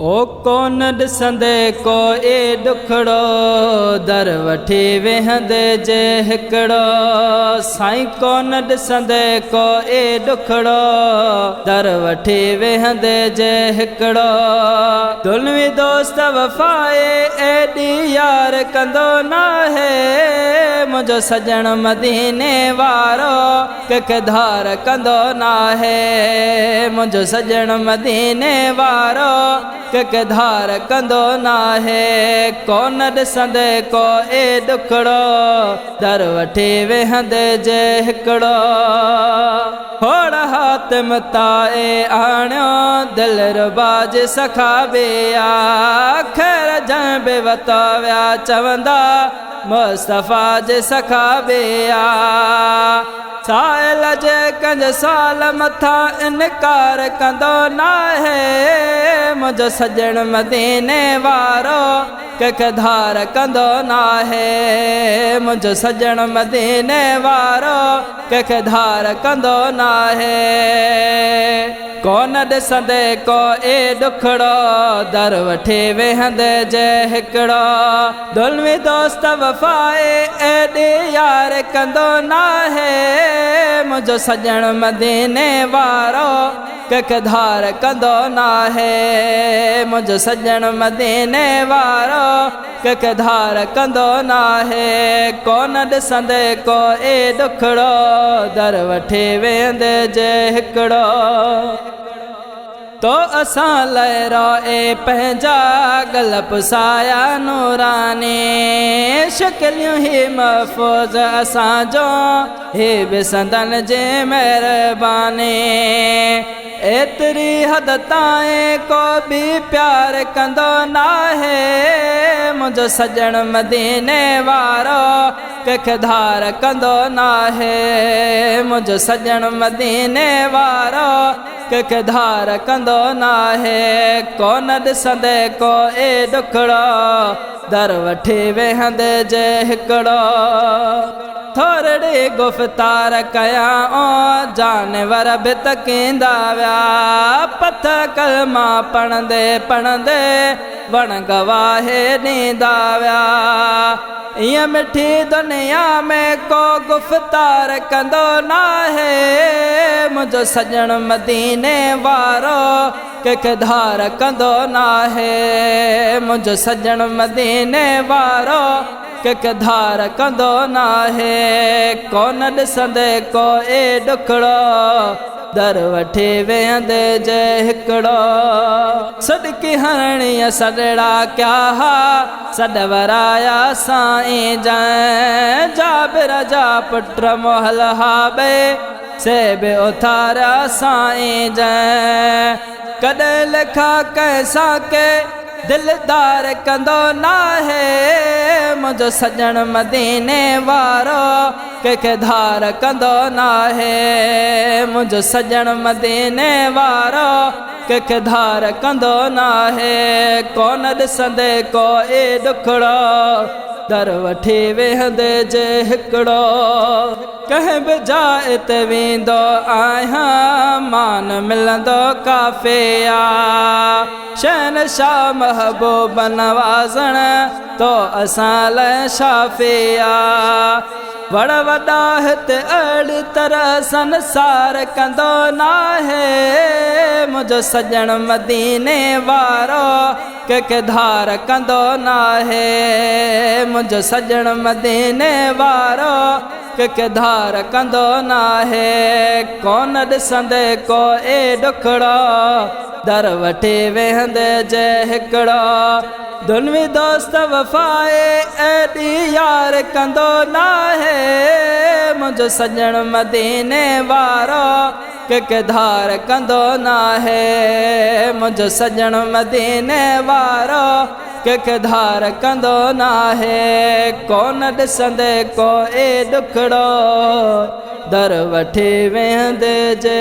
ओ कोन ॾिसंदे को ए ॾुखड़ो दर वठी वेहंदे जे हिकिड़ो साईं कोन ॾिसंदे को ए ॾुखड़ो दर वठी वेहंदे जे हिकिड़ो दुल्हवी दोस्त वफ़ाए एॾी यार कंदो नाहे मुंहिंजो सजण मदीने वारो कंहिंखे धार कंदो नाहे मुंहिंजो सजण मदीने वारो कंहिंखे धार कंदो नाहे कोन ॾिसंदे को ए ॾुखड़ो दर वठी वेहंदे जे हिकिड़ो होड़ हातिम ताए आणियो दिल रुबाज सखाबिया ख़ैर जंहिं बि वतो विया चवंदा मुस्तफ़ा जे सखाबिया साहिल जे कंज साल मथां इनकार कंदो नाहे मुंहिंजो सजण मदीने वारो कंहिंखे धार कंदो नाहे मुंहिंजो सजण मदीने वारो कंहिंखे धार कंदो नाहे कोन ॾिसंदे को ए ॾुखड़ो दर वठी वेहंदे जे हिकिड़ो दुल्हवी दोस्त वफ़ाए एॾी यार कंदो नाहे मुंहिंजो सजण मदीने वारो कंहिंखे धार कंदो नाहे मुंहिंजो सजण मदीने वारो कंहिंखे धार कंदो नाहे कोन ॾिसंदे को ए ॾुखड़ो दर वठी वेहंदे जे हिकिड़ो तो असां लहरो ए पंहिंजा गल पुसाया नूरानी शक्लियूं ही महफ़ूज़ असांजो हे बि संदन जे महिरबानी एतिरी हद ताईं को बि प्यार कंदो नाहे मुंहिंजो सजण मदीने वारो कंहिंखे धार कंदो नाहे मुंहिंजो सजण मदीने वारो कंहिंखे धार कंदो नाहे कोन ॾिसंदे को ए ॾुखड़ो दर वठी वेहंदे जे हिकिड़ो थोरड़ी गुफ़्तार कयां ओ जानवर बि तकींदा विया पथ कलमा पढ़ंदे पढ़ंदे वण गवाहे ॾींदा विया ईअं मिठी दुनिया में को गुफ़्तार कंदो नाहे मुंहिंजो सजण मदीने वारो कंहिंखे धार कंदो नाहे मुंहिंजो सजण मदीने वारो कंहिंखे धार कंदो नाहे कोन ॾिसंदे को ए ॾुखड़ो दर वठी वेहंदे जे हिकिड़ो सदकी हरणीअ सॾड़ा कया हा सॾ वराया साईं जंहिं जाबिर जा पुट मोहल हा बे से बि उथारिया साईं जंहिं कॾहिं लिखा कंहिंसां के दिलदार कंदो नाहे मुंहिंजो सजण मदीने वारो कंहिंखे धार कंदो नाहे मुंहिंजो सजण मदीने वारो कंहिंखे धार कंदो नाहे कोन ॾिसंदे को ए ॾुखड़ो दर वठी वेहंदे जे हिकिड़ो कंहिं बि जाइ ते वेंदो आहियां मान मिलंदो काफ़िया शहनशाह महबूब नवाज़ण तो असां लाइ शाफ़िया वड़ वॾा हिते अहिड़ी तरह संसार कंदो नाहे मुंहिंजो सजण मदीने वारो कंहिंखे धार कंदो नाहे मुंहिंजो सजण मदीने वारो कंहिंखे धार कंदो नाहे कोन ॾिसंदे को ए ॾुखड़ो दर वठी वेहंदे जे हिकिड़ो दुल्हवी दोस्त वफ़ाए एॾी यार कंदो नाहे मुंहिंजो सजण मदीने वारो कंहिंखे धार कंदो नाहे मुंहिंजो सजण मदीने वारो कंहिंखे धार कंदो नाहे कोन ॾिसंदे को ए ॾुखड़ो दर वठी वेहंदे जे